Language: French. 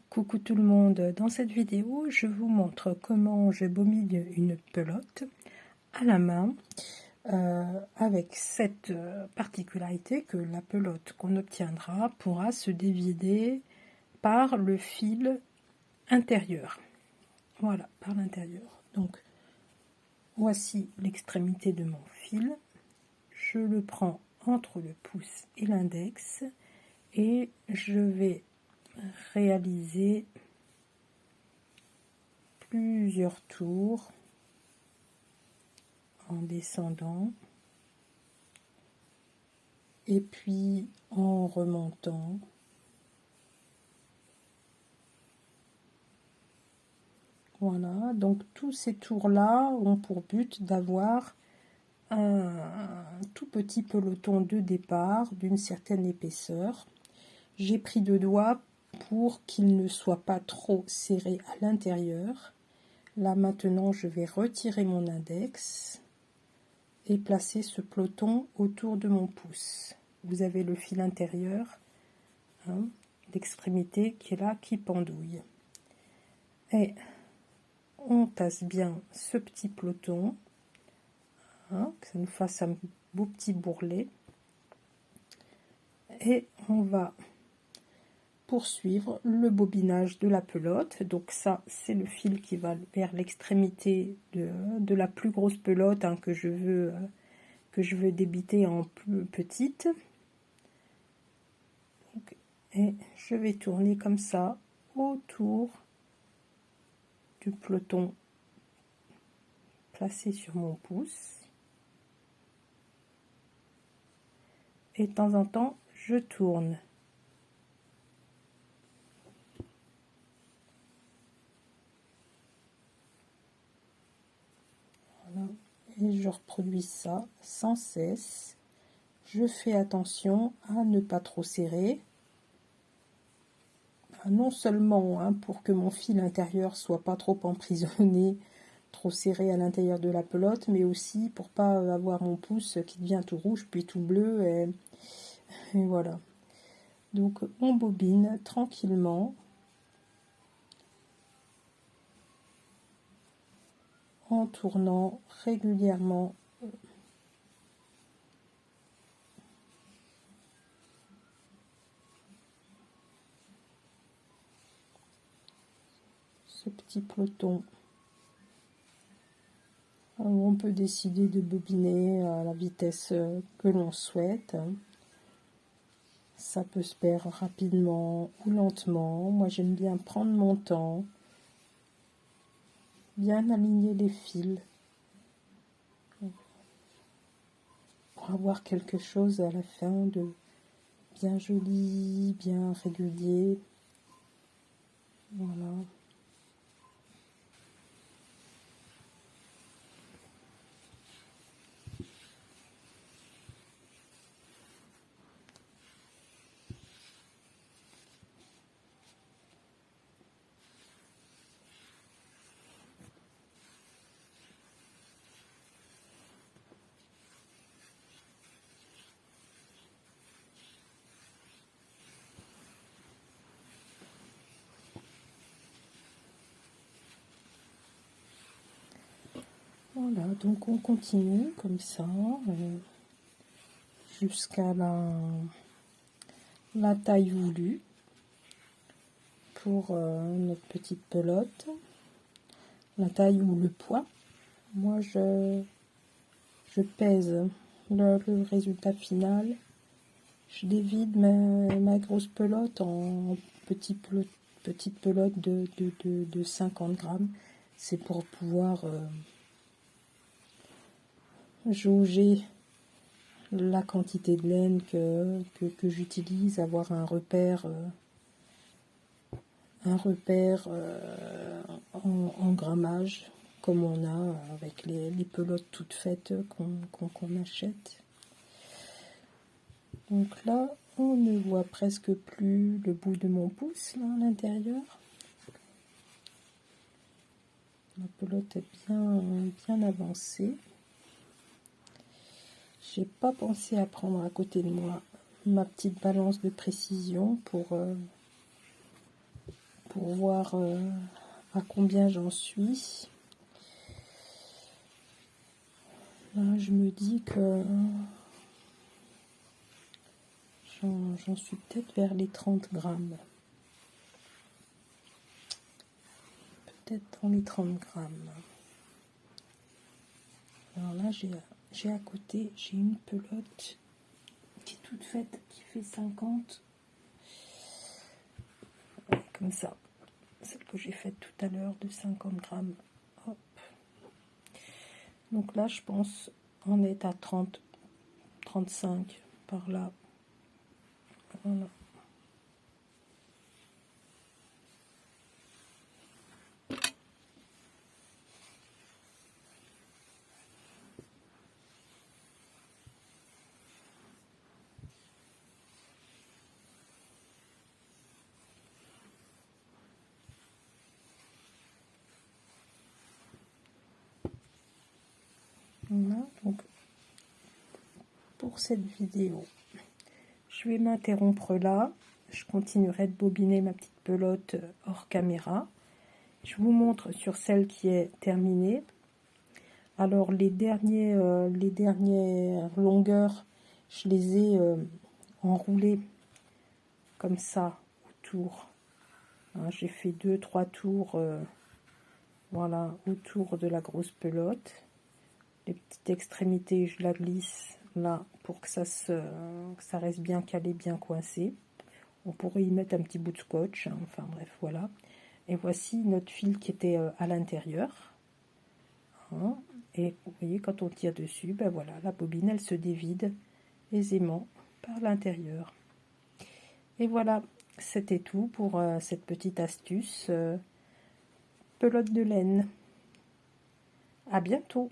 Coucou tout le monde, dans cette vidéo je vous montre comment je bobine une pelote à la main avec cette particularité que la pelote qu'on obtiendra pourra se dévider par le fil intérieur. Voilà, par l'intérieur. Donc voici l'extrémité de mon fil, je le prends entre le pouce et l'index et je vais réaliser plusieurs tours en descendant et puis en remontant. Voilà, donc tous ces tours-là ont pour but d'avoir un tout petit peloton de départ d'une certaine épaisseur. J'ai pris 2 doigts pour qu'il ne soit pas trop serré à l'intérieur. Là maintenant je vais retirer mon index et placer ce peloton autour de mon pouce. Vous avez le fil intérieur, l'extrémité qui est là, qui pendouille. Et on tasse bien ce petit peloton, que ça nous fasse un beau petit bourrelet. Et on va poursuivre le bobinage de la pelote. Donc ça, c'est le fil qui va vers l'extrémité de la plus grosse pelote que je veux débiter en plus petite. Donc, et je vais tourner comme ça autour du peloton placé sur mon pouce. Et de temps en temps, je tourne. Voilà. Et je reproduis ça sans cesse. Je fais attention à ne pas trop serrer. Non seulement pour que mon fil intérieur soit pas trop emprisonné, trop serré à l'intérieur de la pelote, mais aussi pour pas avoir mon pouce qui devient tout rouge puis tout bleu et voilà. Donc on bobine tranquillement en tournant régulièrement ce petit peloton. On peut décider de bobiner à la vitesse que l'on souhaite. Ça peut se faire rapidement ou lentement. Moi j'aime bien prendre mon temps, bien aligner les fils pour avoir quelque chose à la fin de bien joli, bien régulier. Voilà. Voilà, donc on continue comme ça jusqu'à la taille voulue pour notre petite pelote, la taille ou le poids. Moi je pèse le résultat final, je dévide ma grosse pelote en petite pelote de 50 grammes. C'est pour pouvoir jauger la quantité de laine que j'utilise, avoir un repère en grammage comme on a avec les pelotes toutes faites qu'on achète. Donc là on ne voit presque plus le bout de mon pouce là à l'intérieur. La pelote est bien avancée. J'ai pas pensé à prendre à côté de moi ma petite balance de précision pour pour voir à combien j'en suis. Là, je me dis que j'en suis peut-être vers les 30 grammes. Peut-être dans les 30 grammes. Alors là, j'ai à côté, j'ai une pelote qui est toute faite, qui fait 50. Ouais, comme ça. Celle que j'ai faite tout à l'heure de 50 grammes. Hop. Donc là, je pense on est à 30, 35 par là. Voilà. Voilà, donc pour cette vidéo, je vais m'interrompre là. Je continuerai de bobiner ma petite pelote hors caméra. Je vous montre sur celle qui est terminée. Alors les dernières longueurs, je les ai enroulées comme ça autour. Hein, j'ai fait 2-3 tours, voilà, autour de la grosse pelote. Les petites extrémités, je la glisse là pour que ça reste bien calé, bien coincé. On pourrait y mettre un petit bout de scotch, hein, enfin bref, voilà. Et voici notre fil qui était à l'intérieur. Hein, et vous voyez, quand on tire dessus, ben voilà, la bobine, elle se dévide aisément par l'intérieur. Et voilà, c'était tout pour cette petite astuce pelote de laine. À bientôt!